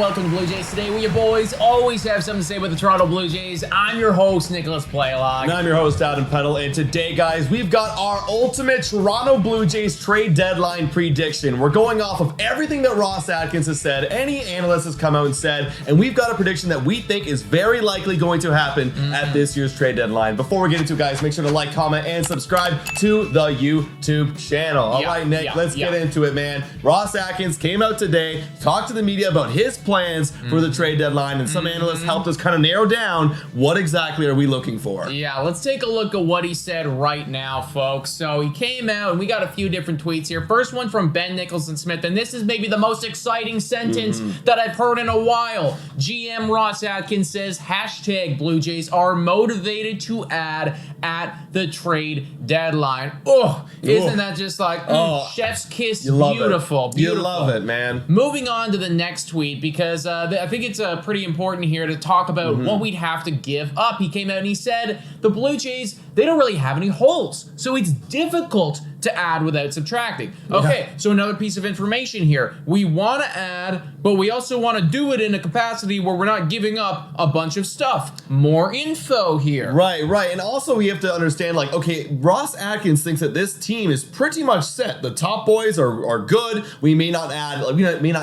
welcome to Blue Jays Today, where your boys always have something to say about the Toronto Blue Jays. I'm your host, Nicholas Playlock. And I'm your host, Adam Peddle. And today, guys, we've got our ultimate Toronto Blue Jays trade deadline prediction. We're going off of everything that Ross Atkins has said, any analyst has come out and said, and we've got a prediction that we think is very likely going to happen at this year's trade deadline. Before we get into it, guys, make sure to like, comment, and subscribe to the YouTube channel. All right, Nick, let's get into it, man. Ross Atkins came out today, talked to the media about his plans for the trade deadline, and some analysts helped us kind of narrow down what exactly are we looking for. Yeah, let's take a look at what he said right now, folks. So he came out, and we got a few different tweets here. First one from Ben Nicholson Smith, and this is maybe the most exciting sentence that I've heard in a while. GM Ross Atkins says, hashtag Blue Jays are motivated to add at the trade deadline. Oh, isn't that just like chef's kiss? Beautiful. You love it, man. Moving on to the next tweet, because I think it's pretty important here to talk about what we'd have to give up. He came out and he said the Blue Jays, they don't really have any holes, so it's difficult to add without subtracting. Okay, so another piece of information here. We want to add, but we also want to do it in a capacity where we're not giving up a bunch of stuff. More info here. Right. And also we have to understand, like, okay, Ross Atkins thinks that this team is pretty much set. The top boys are good. We may not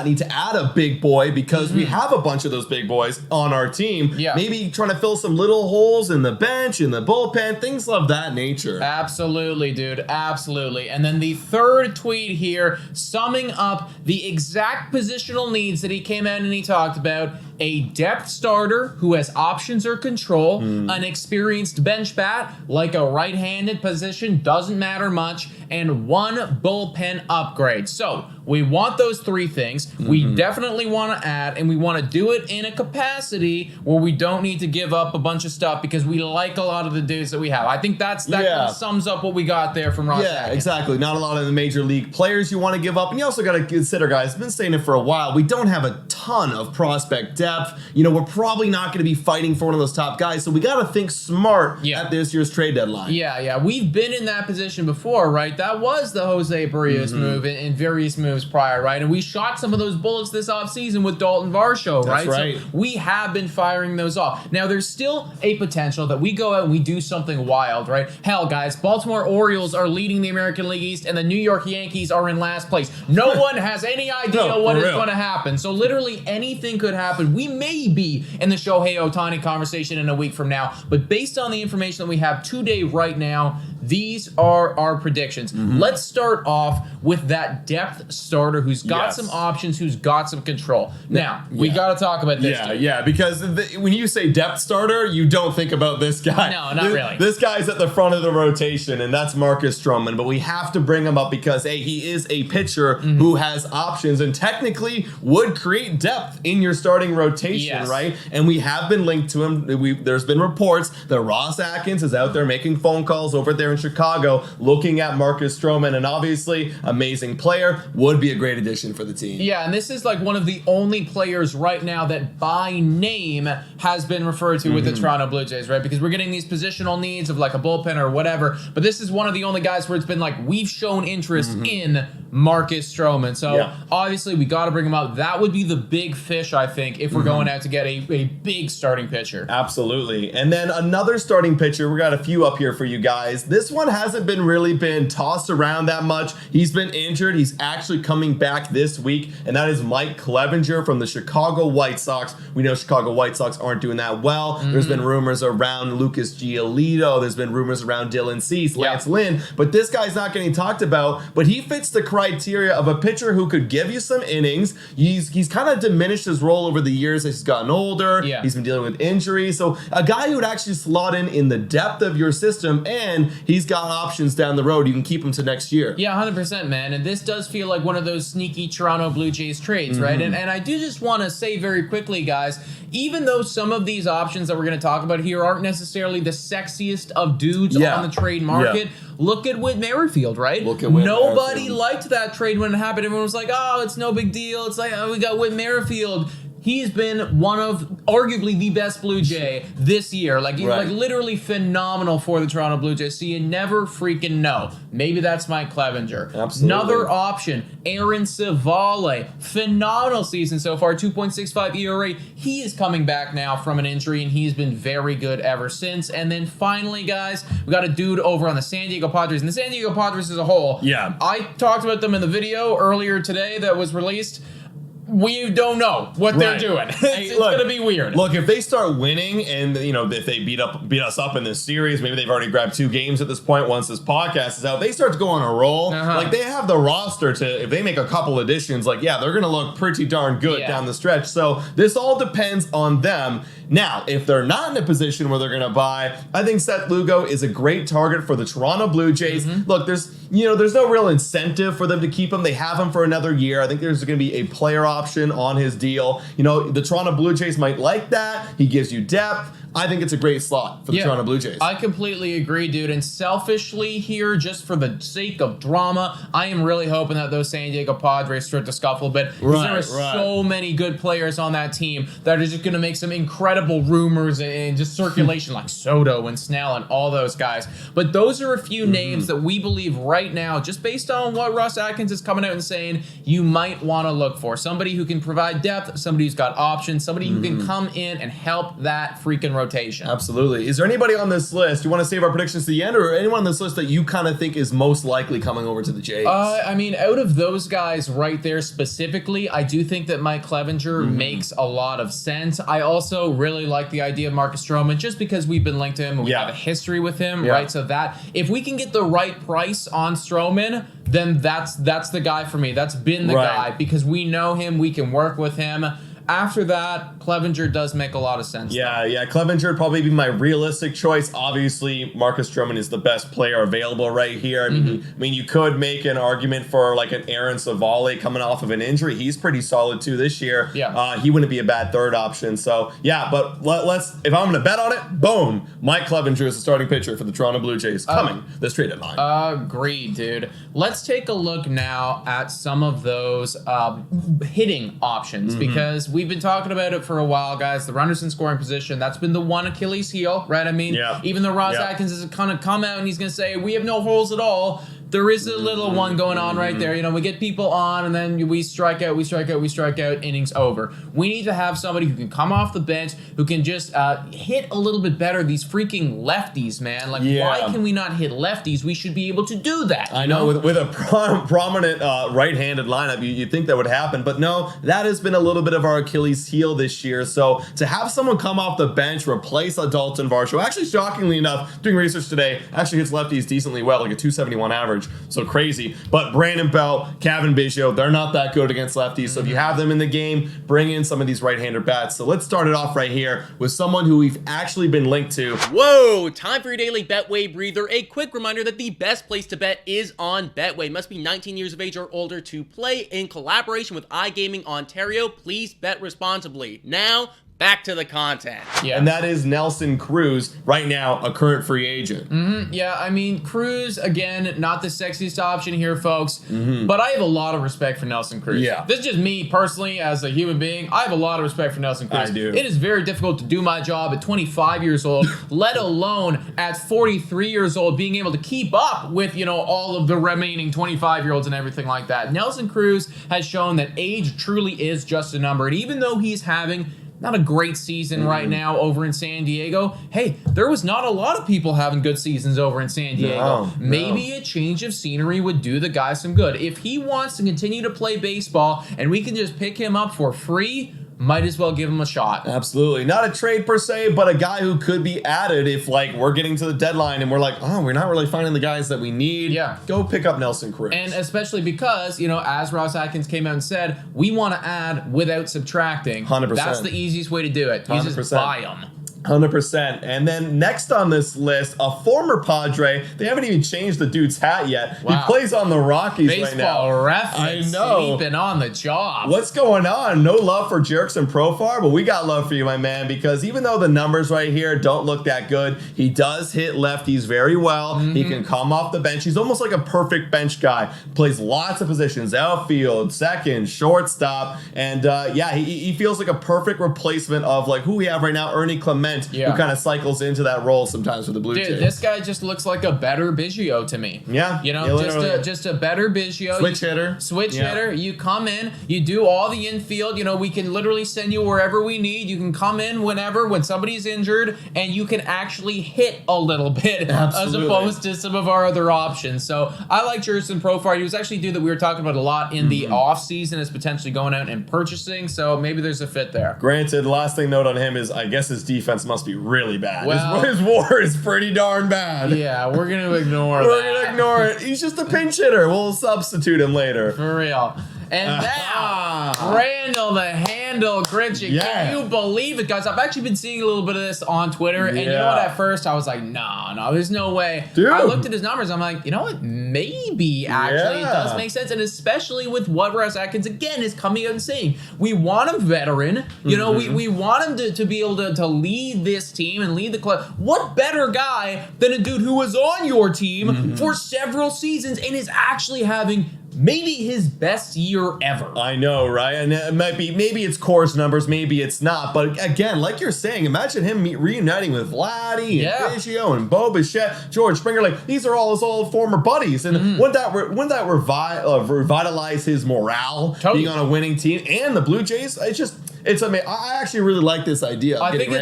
need to add a big boy because we have a bunch of those big boys on our team. Yeah. Maybe trying to fill some little holes in the bench, in the bullpen, things of that nature. Absolutely, dude. Absolutely. And then the third tweet here, summing up the exact positional needs that he came out and he talked about: a depth starter who has options or control, an experienced bench bat, like a right-handed position, doesn't matter much, and one bullpen upgrade. So we want those three things. We definitely want to add, and we want to do it in a capacity where we don't need to give up a bunch of stuff because we like a lot of the dudes that we have. I think that kind of sums up what we got there from Ross Atkins. Exactly. Not a lot of the major league players you want to give up. And you also got to consider, guys, I've been saying it for a while, we don't have a ton of prospect depth. You know, we're probably not going to be fighting for one of those top guys, so we got to think smart at this year's trade deadline. Yeah. We've been in that position before, right? That was the Jose Barrios move and various moves prior, right? And we shot some of those bullets this offseason with Dalton Varsho, right? That's right. So we have been firing those off. Now, there's still a potential that we go out and we do something wild, right? Hell, guys, Baltimore Orioles are leading the American League East, and the New York Yankees are in last place. No one has any idea what is going to happen. So literally anything could happen. We may be in the Shohei Ohtani conversation in a week from now, but based on the information that we have today right now, these are our predictions. Let's start off with that depth starter who's got some options, who's got some control. Now, we got to talk about this. Because when you say depth starter, you don't think about this guy. No, not really. This guy's at the front of the rotation, and that's Marcus Stroman, but we have to bring him up because, hey, he is a pitcher who has options and technically would create depth in your starting rotation, right? And we have been linked to him. There's been reports that Ross Atkins is out there making phone calls over there in Chicago looking at Marcus Stroman, and obviously amazing player, would be a great addition for the team. Yeah, and this is like one of the only players right now that by name has been referred to with the Toronto Blue Jays, right? Because we're getting these positional needs of like a bullpen or whatever, but this is one of the only guys where it's been like we've shown interest in Marcus Stroman. So obviously we got to bring him up. That would be the big fish, I think, if we're going out to get a big starting pitcher. Absolutely. And then another starting pitcher, we got a few up here for you guys. This one hasn't really been tossed around that much. He's been injured. He's actually coming back this week, and that is Mike Clevenger from the Chicago White Sox. We know Chicago White Sox aren't doing that well. There's been rumors around Lucas Giolito. There's been rumors around Dylan Cease, Lance Lynn, but this guy's not getting talked about, but he fits the criteria of a pitcher who could give you some innings. He's kind of diminished his role over the years as he's gotten older. He's been dealing with injuries. So a guy who would actually slot in the depth of your system, and he's got options down the road. You can keep him to next year. Yeah, 100%, man. And this does feel like one of those sneaky Toronto Blue Jays trades, right? And I do just want to say very quickly, guys, even though some of these options that we're going to talk about here aren't necessarily the sexiest of dudes on the trade market, look at Whit Merrifield, right? Nobody liked that trade when it happened. Everyone was like, oh, it's no big deal. It's like, oh, we got Whit Merrifield. He's been one of arguably the best Blue Jay this year. Like, he's Right. like literally phenomenal for the Toronto Blue Jays. So you never freaking know. Maybe that's Mike Clevenger. Absolutely. Another option, Aaron Savale. Phenomenal season so far, 2.65 ERA. He is coming back now from an injury, and he's been very good ever since. And then finally, guys, we got a dude over on the San Diego Padres. And the San Diego Padres as a whole. Yeah. I talked about them in the video earlier today that was released. We don't know what they're doing. It's going to be weird. Look, if they start winning and, you know, if they beat us up in this series, maybe they've already grabbed 2 games at this point once this podcast is out, they start to go on a roll. Like, they have the roster to, if they make a couple additions, like, yeah, they're going to look pretty darn good down the stretch. So this all depends on them. Now, if they're not in a position where they're going to buy, I think Seth Lugo is a great target for the Toronto Blue Jays. Look, there's no real incentive for them to keep him. They have him for another year. I think there's going to be a player option on his deal. You know, the Toronto Blue Jays might like that. He gives you depth. I think it's a great slot for the Toronto Blue Jays. I completely agree, dude. And selfishly here, just for the sake of drama, I am really hoping that those San Diego Padres start to scuffle a bit. Because there are so many good players on that team that are just going to make some incredible rumors and just circulation like Soto and Snell and all those guys. But those are a few names that we believe right now, just based on what Ross Atkins is coming out and saying, you might want to look for. Somebody who can provide depth, somebody who's got options, somebody who can come in and help that freaking rotation. Absolutely. Is there anybody on this list, you want to save our predictions to the end, or anyone on this list that you kind of think is most likely coming over to the Jays? I mean, out of those guys right there specifically, I do think that Mike Clevenger makes a lot of sense. I also really like the idea of Marcus Stroman just because we've been linked to him and we have a history with him, right? So that if we can get the right price on Stroman, then that's the guy for me. That's been the guy because we know him, we can work with him. After that, Clevenger does make a lot of sense. Yeah, Clevenger would probably be my realistic choice. Obviously, Marcus Stroman is the best player available right here. I mean, you could make an argument for like an Aaron Savale coming off of an injury. He's pretty solid too this year. He wouldn't be a bad third option. So yeah, but let's. If I'm going to bet on it, boom, Mike Clevenger is the starting pitcher for the Toronto Blue Jays coming this trade deadline. Agreed, dude. Let's take a look now at some of those hitting options because we've been talking about it for a while, guys. The runners in scoring position, that's been the one Achilles heel, right? I mean, even though Ross Atkins has kind of come out and he's going to say, we have no holes at all, there is a little one going on right there. You know, we get people on and then we strike out, innings over. We need to have somebody who can come off the bench, who can just hit a little bit better these freaking lefties, man. Like, why can we not hit lefties? We should be able to do that. I know, with a prominent right-handed lineup, you'd think that would happen. But no, that has been a little bit of our Achilles heel this year. So to have someone come off the bench, replace a Dalton Varsho, actually, shockingly enough, doing research today, actually hits lefties decently well, like a 271 average. So crazy. But Brandon Belt, Kevin Biggio, they're not that good against lefties. So if you have them in the game, bring in some of these right-hander bats. So let's start it off right here with someone who we've actually been linked to. Whoa, time for your daily Betway breather. A quick reminder that the best place to bet is on Betway. Must be 19 years of age or older to play. In collaboration with iGaming Ontario, please bet responsibly. Now, back to the content. And that is Nelson Cruz, right now a current free agent. Yeah, I mean, Cruz, again, not the sexiest option here, folks, but I have a lot of respect for Nelson Cruz. This is just me personally as a human being. I have a lot of respect for Nelson Cruz. I do. It is very difficult to do my job at 25 years old, let alone at 43 years old, being able to keep up with, you know, all of the remaining 25-year-olds and everything like that. Nelson Cruz has shown that age truly is just a number, and even though he's having not a great season right now over in San Diego. Hey, there was not a lot of people having good seasons over in San Diego. Maybe a change of scenery would do the guy some good. If he wants to continue to play baseball and we can just pick him up for free, might as well give him a shot. Absolutely. Not a trade per se, but a guy who could be added if, like, we're getting to the deadline and we're like, oh, we're not really finding the guys that we need. Go pick up Nelson Cruz. And especially because, you know, as Ross Atkins came out and said, we want to add without subtracting. 100%. That's the easiest way to do it. You just buy them. 100%. And then next on this list, a former Padre. They haven't even changed the dude's hat yet. Wow. He plays on the Rockies right now. Baseball ref, I know. sleeping on the job. What's going on? No love for Jerkson Profar, but we got love for you, my man, because even though the numbers right here don't look that good, he does hit lefties very well. He can come off the bench. He's almost like a perfect bench guy. Plays lots of positions, outfield, second, shortstop, and yeah, he feels like a perfect replacement of like who we have right now, Ernie Clement. Who kind of cycles into that role sometimes with the Blue Jays. Dude, this guy just looks like a better Biggio to me. Yeah. You know, just a better Biggio. Switch hitter. Switch hitter. You come in, you do all the infield. You know, we can literally send you wherever we need. You can come in whenever, when somebody's injured, and you can actually hit a little bit as opposed to some of our other options. So I like Jerkson Profar. He was actually a dude that we were talking about a lot in the offseason as potentially going out and purchasing. So maybe there's a fit there. Granted, last thing note on him is I guess his defense must be really bad. Well, his WAR is pretty darn bad. Yeah, we're going to ignore We're going to ignore it. He's just a pinch hitter. We'll substitute him later. For real. And now, Randall the Handle Gritchick. Yeah. Can you believe it, guys? I've actually been seeing a little bit of this on Twitter. And you know what? At first, I was like, no, there's no way. Dude. I looked at his numbers. I'm like, you know what? Maybe, actually, it does make sense. And especially with what Ross Atkins, again, is coming out and saying. We want him veteran. You know, we want him to be able to lead this team and lead the club. What better guy than a dude who was on your team for several seasons and is actually having maybe his best year ever. I know, right? And it might be, maybe it's course numbers, maybe it's not. But again, like you're saying, imagine him reuniting with Vladdy and Biggio and Bo Bichette, George Springer. Like, these are all his old former buddies. And wouldn't that revitalize his morale, being on a winning team? And the Blue Jays, it's amazing. I actually really like this idea. I think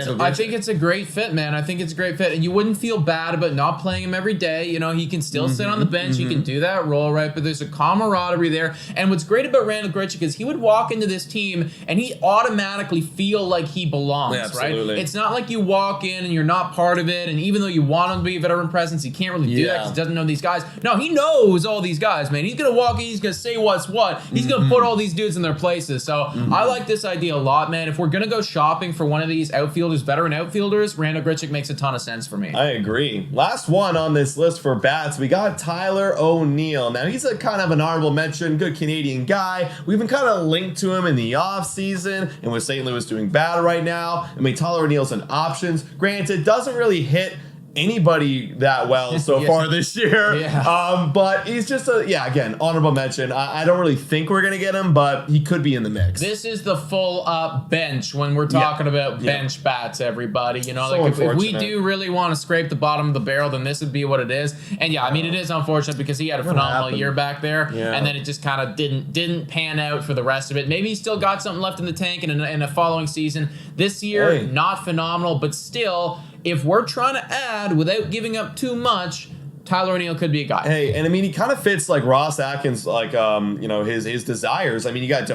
it's a great fit, man. I think it's a great fit, and you wouldn't feel bad about not playing him every day. You know, he can still sit on the bench. He can do that role, right? But there's a camaraderie there. And what's great about Randall Gritchick is he would walk into this team and he automatically feel like he belongs, right? It's not like you walk in and you're not part of it. And even though you want him to be a veteran presence, he can't really do that because he doesn't know these guys. No, he knows all these guys, man. He's gonna walk in. He's gonna say what's what. He's gonna put all these dudes in their places. So I like this idea a lot, man. If we're gonna go shopping for one of these outfielders, veteran outfielders, Randall Gritchick makes a ton of sense for me. I agree. Last one on this list for bats, we got Tyler O'Neill. Now, he's a kind of an honorable mention, good Canadian guy. We've been kind of linked to him in the offseason, and with St. Louis doing bad right now. I mean, Tyler O'Neill's an options. Granted, doesn't really hit anybody that well so far this year. But he's just again, honorable mention. I don't really think we're gonna get him, but he could be in the mix. This is the full bench when we're talking about bench bats, everybody. You know, so like if we do really want to scrape the bottom of the barrel, then this would be what it is. And I mean, it is unfortunate because he had a phenomenal year back there, and then it just kind of didn't pan out for the rest of it. Maybe he's still got something left in the tank in a following season. This year, not phenomenal, but still, if we're trying to add without giving up too much, Tyler O'Neill could be a guy. Hey, and I mean, he kind of fits like Ross Atkins, like his desires. I mean, you got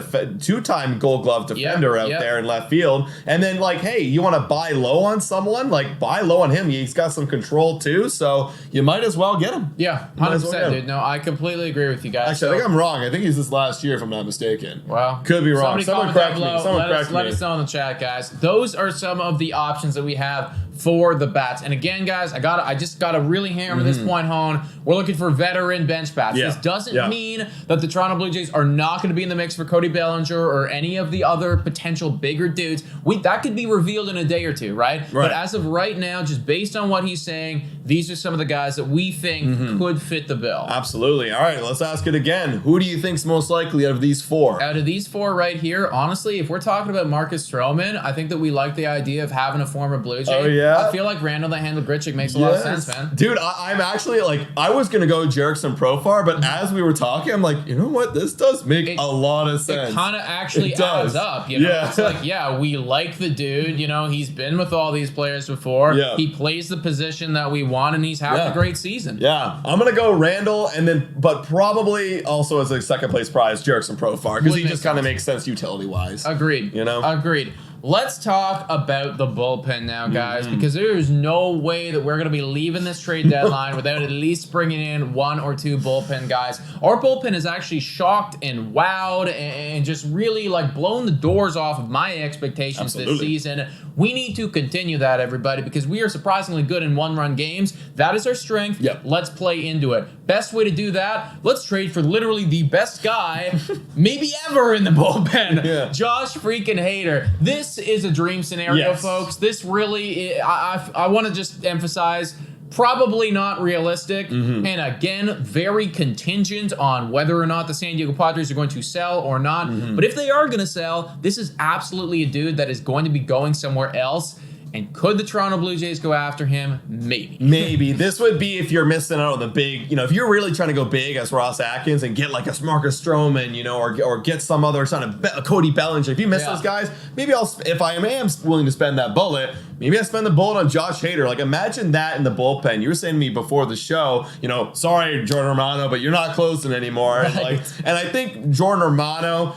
two-time Gold Glove defender out there in left field, and then like, hey, you want to buy low on someone? Like, buy low on him. He's got some control too, so you might as well get him. Yeah, 100%, dude. No, I completely agree with you guys. Actually, I think I'm wrong. I think he's this last year, if I'm not mistaken. Well, could be wrong. Someone correct me. Let us know in the chat, guys. Those are some of the options that we have for the bats. And again, guys, I just gotta really hammer this point home. We're looking for veteran bench bats. This doesn't mean that the Toronto Blue Jays are not going to be in the mix for Cody Bellinger or any of the other potential bigger dudes. That could be revealed in a day or two, right? But as of right now, just based on what he's saying, these are some of the guys that we think could fit the bill. Absolutely. All right, let's ask it again. Who do you think's most likely out of these four? Out of these four right here, honestly, if we're talking about Marcus Stroman, I think that we like the idea of having a former Blue Jay. Oh, yeah? I feel like Randall the Handle Gritchick makes a lot of sense, man. Dude, I'm actually like, I was going to go Jerkson Profar, but as we were talking, I'm like, you know what? This does make a lot of sense. It kind of actually adds up. You know? It's like, we like the dude. You know, he's been with all these players before. He plays the position that we want, and he's having a great season. I'm going to go Randall, and then, but probably also as a second place prize, Jerkson Profar, because he just kind of makes sense utility-wise. Agreed. You know? Agreed. let's talk about the bullpen now, guys, because there is no way that we're going to be leaving this trade deadline without at least bringing in 1 or 2 bullpen guys. Our bullpen has actually shocked and wowed and just really like blown the doors off of my expectations this season. We need to continue that, everybody, because we are surprisingly good in one-run games. That is our strength. Yep. Let's play into it. Best way to do that, let's trade for literally the best guy maybe ever in the bullpen. Yeah. Josh freaking Hader. This is a dream scenario, folks. This really, I want to just emphasize, probably not realistic, and again, very contingent on whether or not the San Diego Padres are going to sell or not. But if they are going to sell, this is absolutely a dude that is going to be going somewhere else. And could the Toronto Blue Jays go after him? Maybe. Maybe. This would be if you're missing out on the big, if you're really trying to go big as Ross Atkins and get like a Marcus Stroman, or get some other son of Cody Bellinger. If you miss those guys, maybe if I am willing to spend that bullet, maybe I spend the bullet on Josh Hader. Like, imagine that in the bullpen. You were saying to me before the show, sorry, Jordan Romano, but you're not closing anymore. Right. And I think Jordan Romano,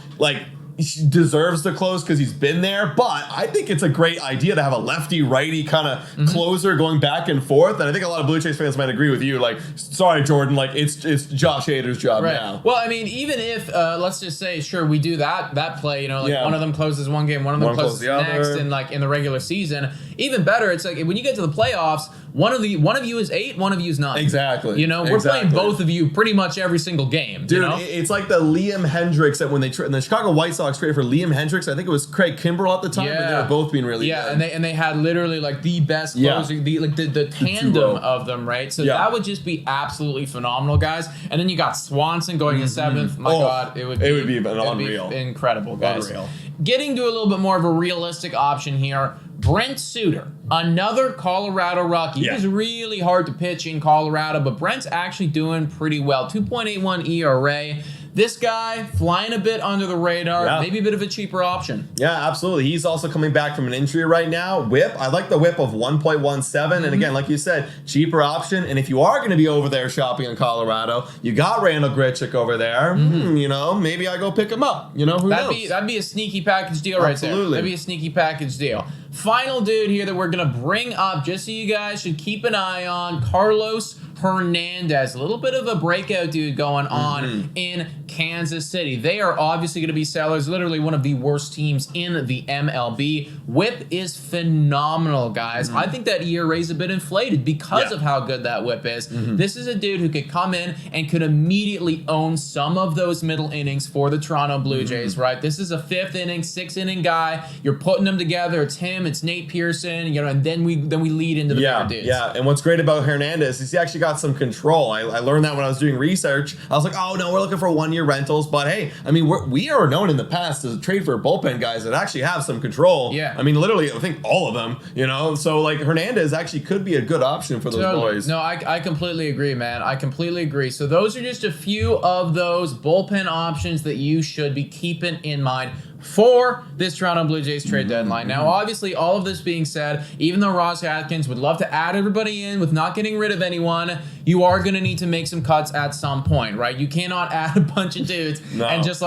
he deserves to close because he's been there, but I think it's a great idea to have a lefty-righty kind of closer going back and forth, and I think a lot of Blue Jays fans might agree with you. Sorry, Jordan, it's Josh Hader's job now. Well, I mean, even if let's just say, sure, we do that play, one of them closes one game, one of them closes the next, and in the regular season, even better. It's like when you get to the playoffs, one of you is 8, one of you is 9. Exactly. We're playing both of you pretty much every single game. Dude, it's like the Liam Hendricks that when the Chicago White Sox traded for Liam Hendricks, I think it was Craig Kimbrell at the time, but they were both being really good. and they had literally the best closing, the tandem of them, right? So that would just be absolutely phenomenal, guys. And then you got Swanson going in 7th. My God, it would be unreal. Incredible, guys. Unreal. Getting to a little bit more of a realistic option here. Brent Suter, another Colorado Rocky. He was really hard to pitch in Colorado, but Brent's actually doing pretty well. 2.81 ERA. This guy flying a bit under the radar, maybe a bit of a cheaper option. Yeah, absolutely. He's also coming back from an injury right now. Whip, I like the whip of 1.17. And again, like you said, cheaper option. And if you are going to be over there shopping in Colorado, you got Randall Grichuk over there. Maybe I go pick him up. Who knows? That'd be a sneaky package deal right there. That'd be a sneaky package deal. Final dude here that we're going to bring up, just so you guys should keep an eye on, Carlos Hernandez. A little bit of a breakout dude going on in Kansas City. They are obviously going to be sellers, literally one of the worst teams in the MLB. Whip is phenomenal, guys. I think that ERA is a bit inflated because of how good that whip is. This is a dude who could come in and could immediately own some of those middle innings for the Toronto Blue Jays, right? This is a 5th inning, 6th inning guy. You're putting them together. It's him, it's Nate Pearson, and then we lead into the bigger dudes. Yeah, and what's great about Hernandez is he actually got some control. I learned that when I was doing research. I was like, oh no, we're looking for 1-year rentals, but hey, I mean, we are known in the past as a trade for bullpen guys that actually have some control. Yeah. I mean, literally, I think all of them, so Hernandez actually could be a good option for those boys. No, I completely agree, man. I completely agree. So those are just a few of those bullpen options that you should be keeping in mind for this Toronto Blue Jays trade deadline. Now, obviously, all of this being said, even though Ross Atkins would love to add everybody in with not getting rid of anyone, you are going to need to make some cuts at some point, right? You cannot add a bunch of dudes and just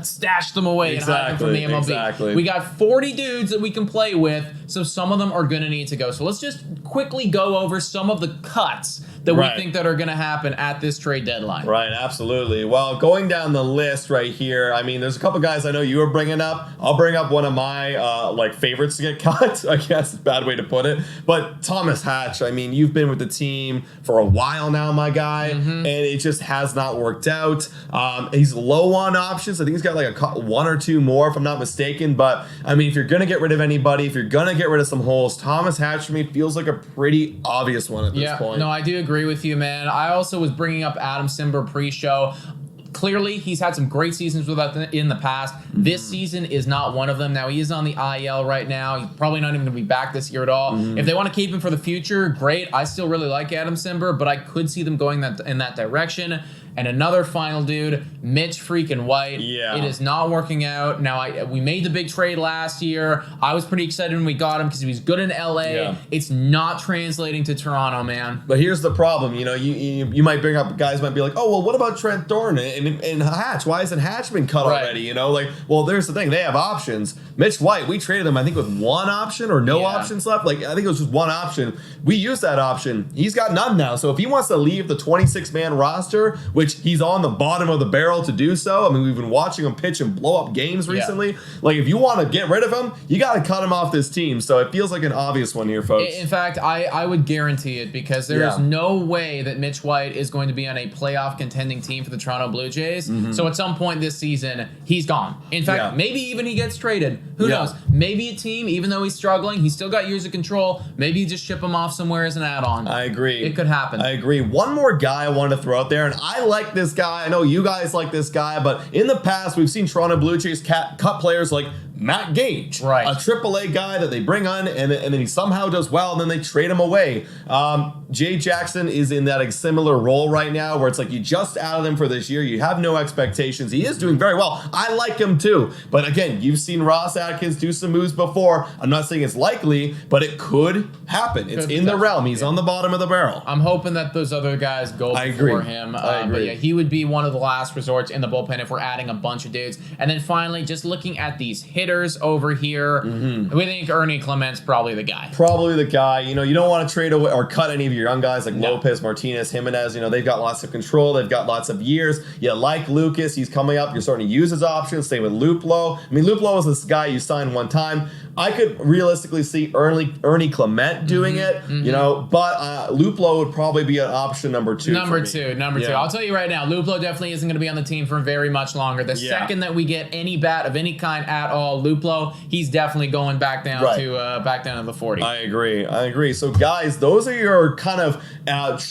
stash them away and hide them from the MLB. Exactly. We got 40 dudes that we can play with, so some of them are going to need to go. So let's just quickly go over some of the cuts that we think that are going to happen at this trade deadline. Right, absolutely. Well, going down the list right here, I mean, there's a couple guys I know you were bringing up. I'll bring up one of my favorites to get cut. I guess it's a bad way to put it. But Thomas Hatch, I mean, you've been with the team for a while now, my guy, and it just has not worked out. He's low on options. I think he's got one or two more, if I'm not mistaken. But, I mean, if you're going to get rid of anybody, if you're going to get rid of some holes, Thomas Hatch for me feels like a pretty obvious one at this point. No, I do agree with you, man. I also was bringing up Adam Simber pre-show. Clearly, he's had some great seasons with that in the past. This season is not one of them. Now, he is on the IL right now. He's probably not even going to be back this year at all. If they want to keep him for the future, great. I still really like Adam Simber, but I could see them going in that direction. And another final dude, Mitch freaking White. Yeah. It is not working out. Now, we made the big trade last year. I was pretty excited when we got him because he was good in LA. Yeah. It's not translating to Toronto, man. But here's the problem. You might bring up, guys might be like, oh, well, what about Trent Thorne and Hatch? Why hasn't Hatch been cut already? Well, there's the thing. They have options. Mitch White, we traded him, I think, with one option or no options left. I think it was just one option. We used that option. He's got none now. So if he wants to leave the 26-man roster, which he's on the bottom of the barrel to do so, I mean, we've been watching him pitch and blow up games recently. If you want to get rid of him, you got to cut him off this team. So it feels like an obvious one here, folks. In fact, I would guarantee it because there is no way that Mitch White is going to be on a playoff contending team for the Toronto Blue Jays. So at some point this season, he's gone. In fact, maybe even he gets traded. Who knows? Maybe a team, even though he's struggling, he's still got years of control. Maybe you just ship him off somewhere as an add-on. I agree. It could happen. I agree. One more guy I wanted to throw out there, and I like this guy. I know you guys like this guy, but in the past, we've seen Toronto Blue Jays cut players like Matt Gage, right? A AAA guy that they bring on, and then he somehow does well, and then they trade him away. Jay Jackson is in that similar role right now, where it's like you just added him for this year, you have no expectations. He is doing very well. I like him too, but again, you've seen Ross Atkins do some moves before. I'm not saying it's likely, but it could happen. It's in the realm. He's on the bottom of the barrel. I'm hoping that those other guys go before him. I agree. But yeah, he would be one of the last resorts in the bullpen if we're adding a bunch of dudes. And then finally, just looking at these hitters over here, we think Ernie Clement's probably the guy. Probably the guy. You don't want to trade away or cut any of your young guys like Lopez, Martinez, Jimenez. They've got lots of control. They've got lots of years. You like Lucas. He's coming up. You're starting to use his options. Same with Luplo. I mean, Luplo was this guy you signed one time. I could realistically see Ernie Clement doing it, but Luplo would probably be an option number two. Number two. I'll tell you right now, Luplo definitely isn't going to be on the team for very much longer. The second that we get any bat of any kind at all, Luplo, he's definitely going back down to the 40. I agree. So guys, those are your kind of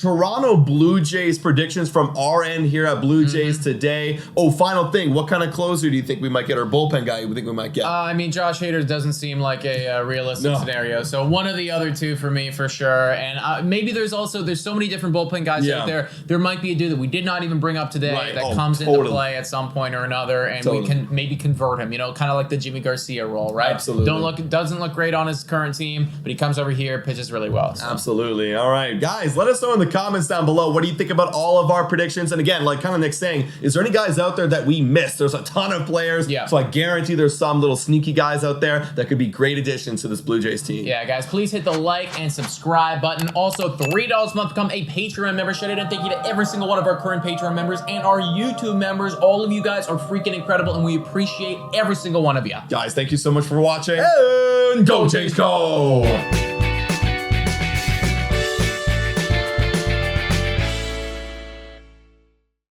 Toronto Blue Jays predictions from our end here at Blue Jays today. Oh, final thing, what kind of closer do you think we might get, or bullpen guy you think we might get? Josh Hader doesn't seem like a realistic scenario. So one of the other two for me for sure. And maybe there's so many different bullpen guys out there. There might be a dude that we did not even bring up today that comes into play at some point or another, and we can maybe convert him. Kind of like the Jimmy Garcia role, right? Absolutely. Doesn't look great on his current team, but he comes over here, pitches really well. So. Absolutely. All right, guys, let us know in the comments down below. What do you think about all of our predictions? And again, like kind of Nick's saying, is there any guys out there that we missed? There's a ton of players. So I guarantee there's some little sneaky guys out there that could be great additions to this Blue Jays team. Yeah, guys, please hit the like and subscribe button. Also, $3 a month become a Patreon member. Shout out and thank you to every single one of our current Patreon members and our YouTube members. All of you guys are freaking incredible, and we appreciate every single one of you. Guys, thank you so much for watching. And go Jays, go!